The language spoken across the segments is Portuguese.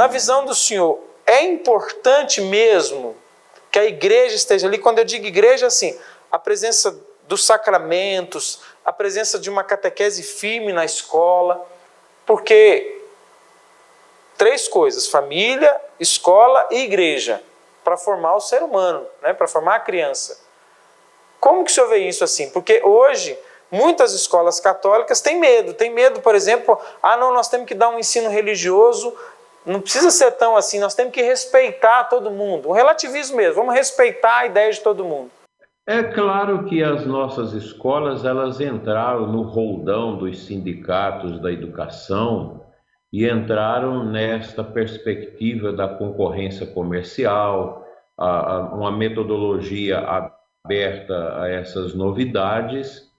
na visão do senhor, é importante mesmo que a igreja esteja ali? Quando eu digo igreja, assim, a presença dos sacramentos, a presença de uma catequese firme na escola, porque 3 coisas: família, escola e igreja, para formar o ser humano, né? Para formar a criança. Como que o senhor vê isso assim? Porque hoje muitas escolas católicas têm medo, por exemplo, não, nós temos que dar um ensino religioso, não precisa ser tão assim, nós temos que respeitar todo mundo, o relativismo mesmo, vamos respeitar a ideia de todo mundo. É claro que as nossas escolas, elas entraram no roldão dos sindicatos da educação e entraram nesta perspectiva da concorrência comercial, uma metodologia aberta a essas novidades,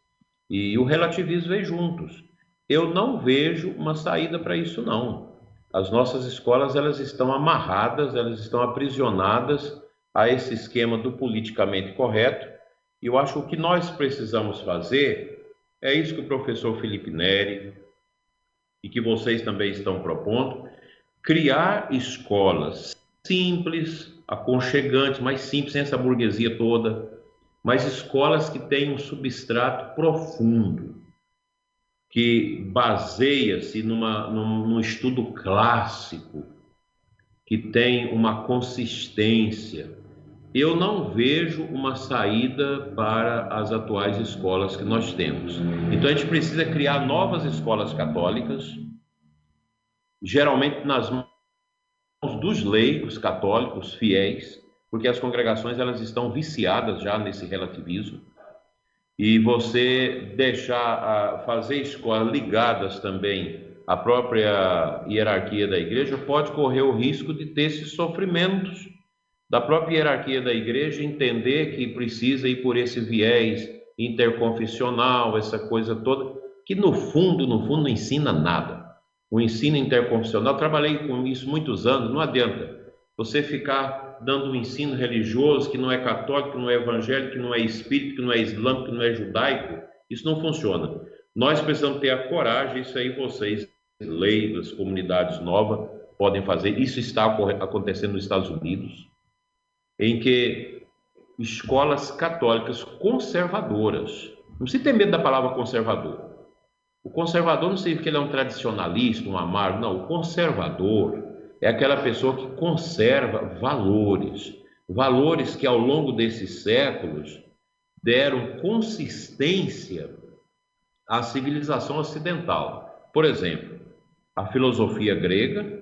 e o relativismo vem juntos. Eu não vejo uma saída para isso, não. As nossas escolas, elas estão amarradas, elas estão aprisionadas a esse esquema do politicamente correto. E eu acho que o que nós precisamos fazer é isso que o professor Felipe Neri e que vocês também estão propondo: criar escolas simples, aconchegantes, mais simples, sem essa burguesia toda, mas escolas que tenham um substrato profundo, que baseia-se num estudo clássico, que tem uma consistência. Eu não vejo uma saída para as atuais escolas que nós temos. Então a gente precisa criar novas escolas católicas, geralmente nas mãos dos leigos católicos fiéis, porque as congregações, elas estão viciadas já nesse relativismo. E você fazer escolas ligadas também à própria hierarquia da igreja pode correr o risco de ter esses sofrimentos da própria hierarquia da igreja, entender que precisa ir por esse viés interconfessional, essa coisa toda, que no fundo não ensina nada. O ensino interconfessional, trabalhei com isso muitos anos, não adianta você ficar dando um ensino religioso que não é católico, que não é evangélico, que não é espírita, que não é islâmico, que não é judaico. Isso não funciona. Nós precisamos ter a coragem, isso aí vocês, leigos, comunidades novas, podem fazer. Isso está acontecendo nos Estados Unidos, em que escolas católicas conservadoras, não precisa ter medo da palavra conservador. O conservador não significa que ele é um tradicionalista, um amargo, não. O conservador é aquela pessoa que conserva valores, valores que ao longo desses séculos deram consistência à civilização ocidental. Por exemplo, a filosofia grega,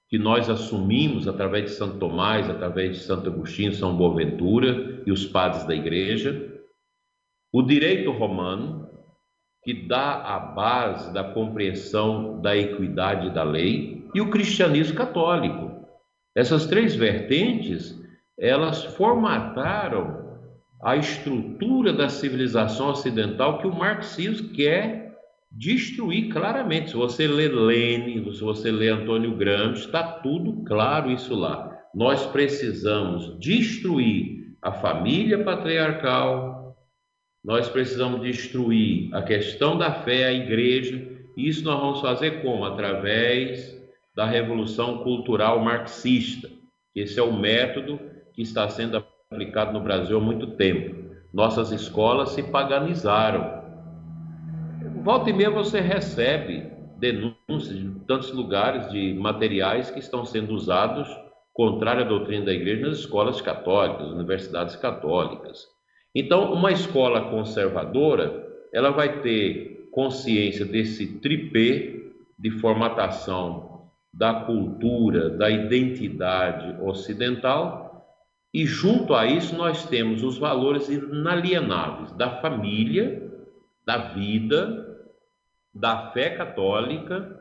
que nós assumimos através de Santo Tomás, através de Santo Agostinho, São Boaventura e os padres da igreja, o direito romano, que dá a base da compreensão da equidade da lei, e o cristianismo católico. Essas 3 vertentes, elas formataram a estrutura da civilização ocidental que o marxismo quer destruir claramente. Se você lê Lênin, se você lê Antônio Gramsci, está tudo claro isso lá. Nós precisamos destruir a família patriarcal, nós precisamos destruir a questão da fé, a igreja, e isso nós vamos fazer como? Através da revolução cultural marxista. Esse é o método que está sendo aplicado no Brasil há muito tempo. Nossas escolas se paganizaram. Volta e meia você recebe denúncias de tantos lugares de materiais que estão sendo usados contrário à doutrina da igreja nas escolas católicas, universidades católicas. Então, uma escola conservadora, ela vai ter consciência desse tripé de formatação da cultura, da identidade ocidental, e junto a isso nós temos os valores inalienáveis da família, da vida, da fé católica,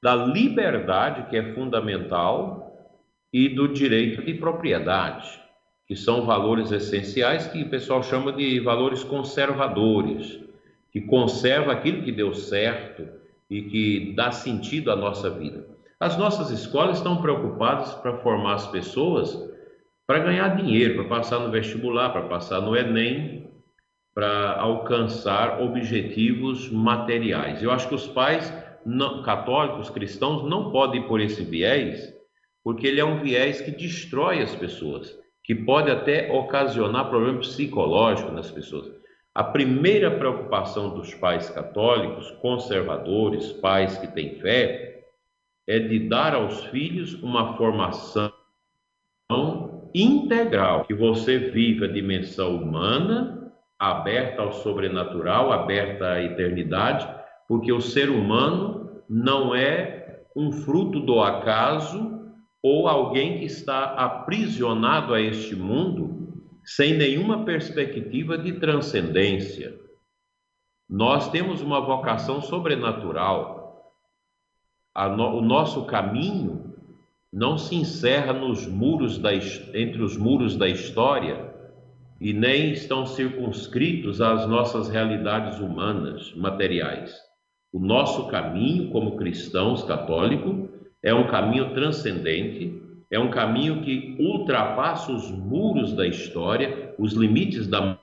da liberdade, que é fundamental, e do direito de propriedade, que são valores essenciais que o pessoal chama de valores conservadores, que conserva aquilo que deu certo e que dá sentido à nossa vida. As nossas escolas estão preocupadas para formar as pessoas para ganhar dinheiro, para passar no vestibular, para passar no Enem, para alcançar objetivos materiais. Eu acho que os pais católicos, cristãos, não podem ir por esse viés, porque ele é um viés que destrói as pessoas, que pode até ocasionar problemas psicológicos nas pessoas. A primeira preocupação dos pais católicos, conservadores, pais que têm fé, é de dar aos filhos uma formação integral, que você vive a dimensão humana, aberta ao sobrenatural, aberta à eternidade, porque o ser humano não é um fruto do acaso ou alguém que está aprisionado a este mundo sem nenhuma perspectiva de transcendência. Nós temos uma vocação sobrenatural. O nosso caminho não se encerra entre os muros da história e nem estão circunscritos às nossas realidades humanas, materiais. O nosso caminho como cristãos católicos é um caminho transcendente, é um caminho que ultrapassa os muros da história, os limites da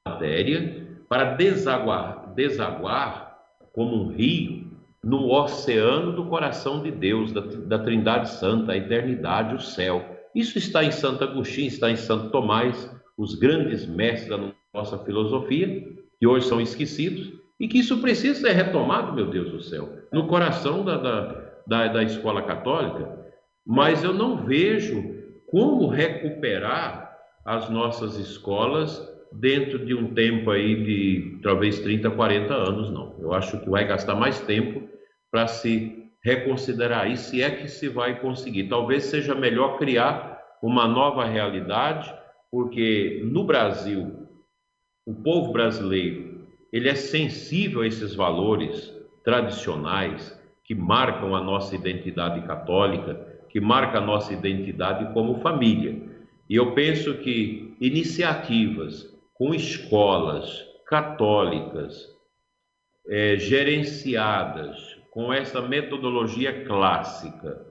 matéria, para desaguar como um rio no oceano do coração de Deus, da Trindade Santa, a eternidade, o céu. Isso está em Santo Agostinho, está em Santo Tomás, os grandes mestres da nossa filosofia, que hoje são esquecidos, e que isso precisa ser retomado, meu Deus do céu, no coração da escola católica. Mas eu não vejo como recuperar as nossas escolas dentro de um tempo aí de talvez 30, 40 anos, não. Eu acho que vai gastar mais tempo para se reconsiderar isso, se é que se vai conseguir. Talvez seja melhor criar uma nova realidade, porque no Brasil, o povo brasileiro, ele é sensível a esses valores tradicionais que marcam a nossa identidade católica, que marca a nossa identidade como família. E eu penso que iniciativas com escolas católicas gerenciadas com essa metodologia clássica,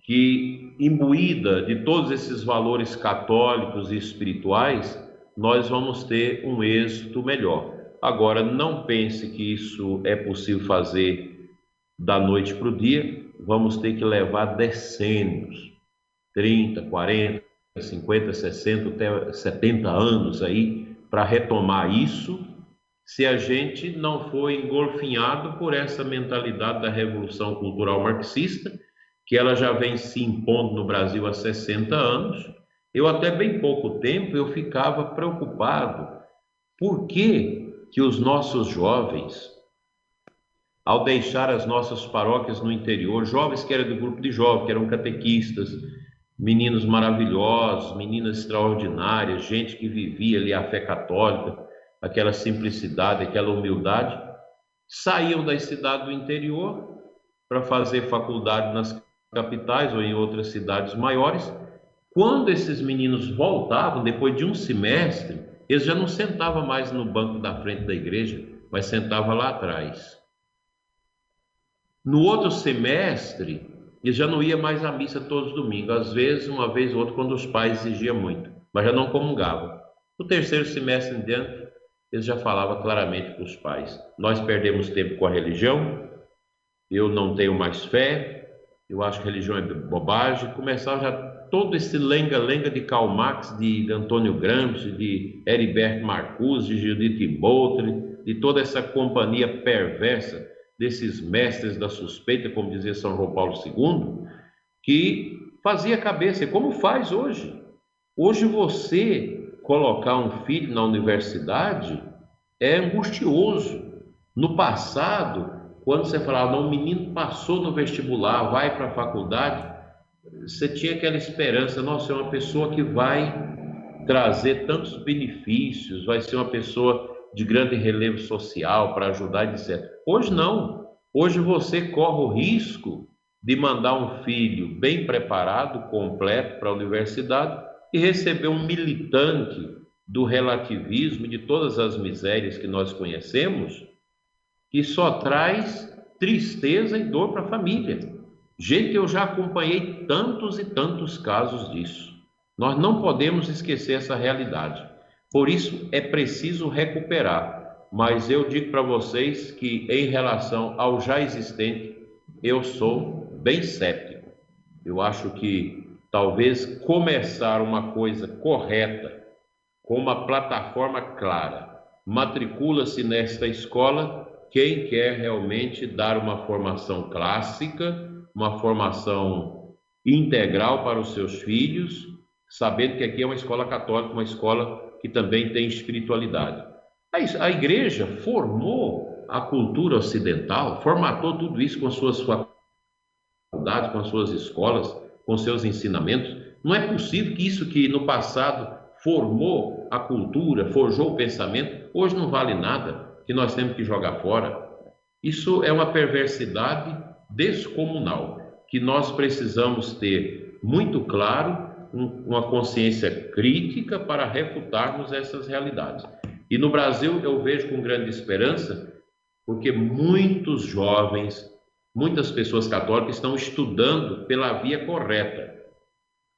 que imbuída de todos esses valores católicos e espirituais, nós vamos ter um êxito melhor. Agora, não pense que isso é possível fazer da noite para o dia, vamos ter que levar decênios, 30, 40, 50, 60, até 70 anos aí, para retomar isso, se a gente não for engolfinhado por essa mentalidade da Revolução Cultural Marxista, que ela já vem se impondo no Brasil há 60 anos. Eu até bem pouco tempo eu ficava preocupado. Por que os nossos jovens, ao deixar as nossas paróquias no interior, jovens que eram do grupo de jovens, que eram catequistas, meninos maravilhosos, meninas extraordinárias, gente que vivia ali a fé católica, aquela simplicidade, aquela humildade, saíam das cidades do interior para fazer faculdade nas capitais ou em outras cidades maiores. Quando esses meninos voltavam, depois de um semestre, eles já não sentavam mais no banco da frente da igreja, mas sentavam lá atrás. No outro semestre, eles já não iam mais à missa todos os domingos, às vezes, uma vez ou outra, quando os pais exigiam muito, mas já não comungavam. No terceiro semestre em diante, eles já falavam claramente para os pais: nós perdemos tempo com a religião, eu não tenho mais fé, eu acho que religião é bobagem. Começava já todo esse lenga-lenga de Karl Marx, de Antônio Gramsci, de Heriberto Marcuse, de Judith Butler, de toda essa companhia perversa desses mestres da suspeita, como dizia São João Paulo II, que fazia cabeça, como faz hoje. Hoje você colocar um filho na universidade é angustioso. No passado, quando você falava, não, o menino passou no vestibular, vai para a faculdade, você tinha aquela esperança, nossa, é uma pessoa que vai trazer tantos benefícios, vai ser uma pessoa de grande relevo social para ajudar, etc. Hoje não. Hoje você corre o risco de mandar um filho bem preparado, completo para a universidade e receber um militante do relativismo e de todas as misérias que nós conhecemos, que só traz tristeza e dor para a família. Gente, eu já acompanhei tantos e tantos casos disso. Nós não podemos esquecer essa realidade. Por isso é preciso recuperar. mas eu digo para vocês que em relação ao já existente, eu sou bem cético. Eu acho que talvez começar uma coisa correta, com uma plataforma clara, matricula-se nesta escola quem quer realmente dar uma formação clássica, uma formação integral para os seus filhos, sabendo que aqui é uma escola católica, uma escola que também tem espiritualidade. A igreja formou a cultura ocidental, formatou tudo isso com suas faculdades, com as suas escolas, com seus ensinamentos. Não é possível que isso que no passado formou a cultura, forjou o pensamento, hoje não vale nada, que nós temos que jogar fora. Isso é uma perversidade descomunal, que nós precisamos ter muito claro, uma consciência crítica para refutarmos essas realidades. E no Brasil eu vejo com grande esperança, porque muitos jovens, muitas pessoas católicas estão estudando pela via correta,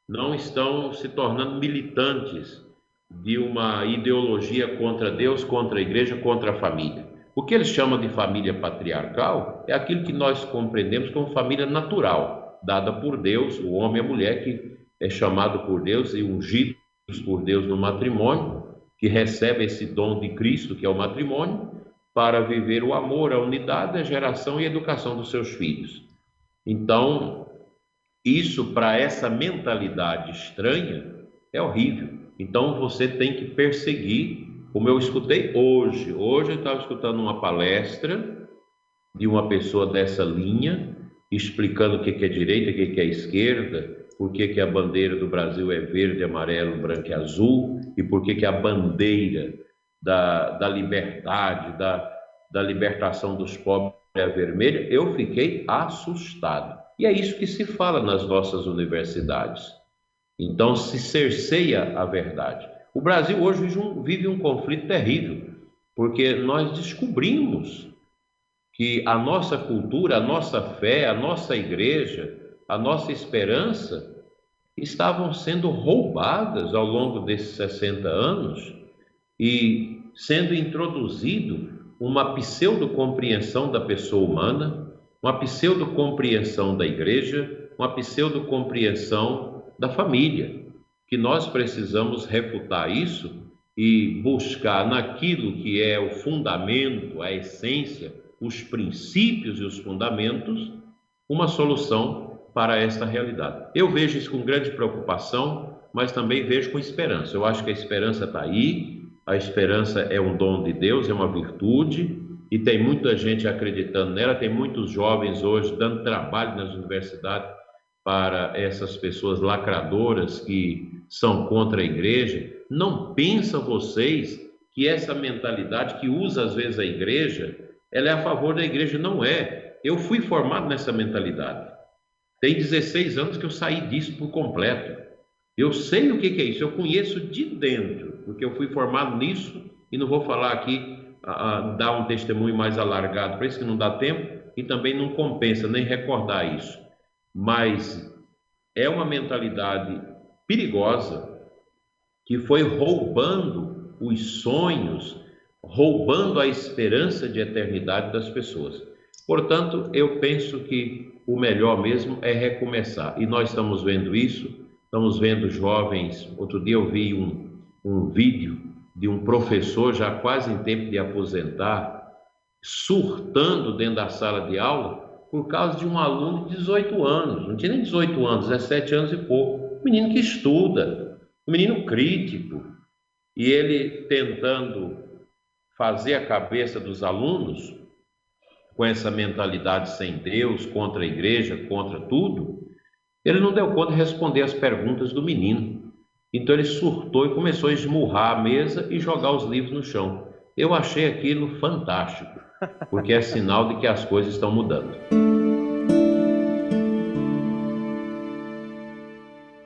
não estão se tornando militantes de uma ideologia contra Deus, contra a igreja, contra a família. O que eles chamam de família patriarcal é aquilo que nós compreendemos como família natural, dada por Deus, o homem e a mulher que é chamado por Deus e ungidos por Deus no matrimônio, que recebe esse dom de Cristo, que é o matrimônio, para viver o amor, a unidade, a geração e a educação dos seus filhos. Então, isso para essa mentalidade estranha é horrível. Então, você tem que perseguir, como eu escutei hoje. Hoje eu estava escutando uma palestra de uma pessoa dessa linha, explicando o que é direita, o que é esquerda, por que a bandeira do Brasil é verde, amarelo, branco e azul, e por que a bandeira da liberdade, da libertação dos pobres é a vermelha. Eu fiquei assustado. E é isso que se fala nas nossas universidades. Então se cerceia a verdade. O Brasil hoje vive um conflito terrível, porque nós descobrimos que a nossa cultura, a nossa fé, a nossa igreja, a nossa esperança estavam sendo roubadas ao longo desses 60 anos e sendo introduzido uma pseudo-compreensão da pessoa humana, uma pseudo-compreensão da igreja, uma pseudo-compreensão da família, que nós precisamos refutar isso e buscar naquilo que é o fundamento, a essência, os princípios e os fundamentos, uma solução para esta realidade. Eu vejo isso com grande preocupação, mas também vejo com esperança. Eu acho que a esperança está aí, a esperança é um dom de Deus, é uma virtude, e tem muita gente acreditando nela, tem muitos jovens hoje dando trabalho nas universidades para essas pessoas lacradoras que são contra a igreja. Não pensam vocês que essa mentalidade que usa às vezes a igreja, ela é a favor da igreja? Não é. Eu fui formado nessa mentalidade. Tem 16 anos que eu saí disso por completo. Eu sei o que é isso, eu conheço de dentro, porque eu fui formado nisso e não vou falar aqui, dar um testemunho mais alargado, para isso que não dá tempo e também não compensa nem recordar isso. Mas é uma mentalidade perigosa que foi roubando os sonhos, roubando a esperança de eternidade das pessoas. Portanto, eu penso que o melhor mesmo é recomeçar. E nós estamos vendo isso, estamos vendo jovens. Outro dia eu vi um vídeo de um professor já quase em tempo de aposentar, surtando dentro da sala de aula por causa de um aluno de 18 anos, não tinha nem 18 anos, 17 anos e pouco, um menino que estuda, um menino crítico, e ele tentando fazer a cabeça dos alunos com essa mentalidade sem Deus, contra a igreja, contra tudo, ele não deu conta de responder as perguntas do menino. Então ele surtou e começou a esmurrar a mesa e jogar os livros no chão. Eu achei aquilo fantástico, porque é sinal de que as coisas estão mudando.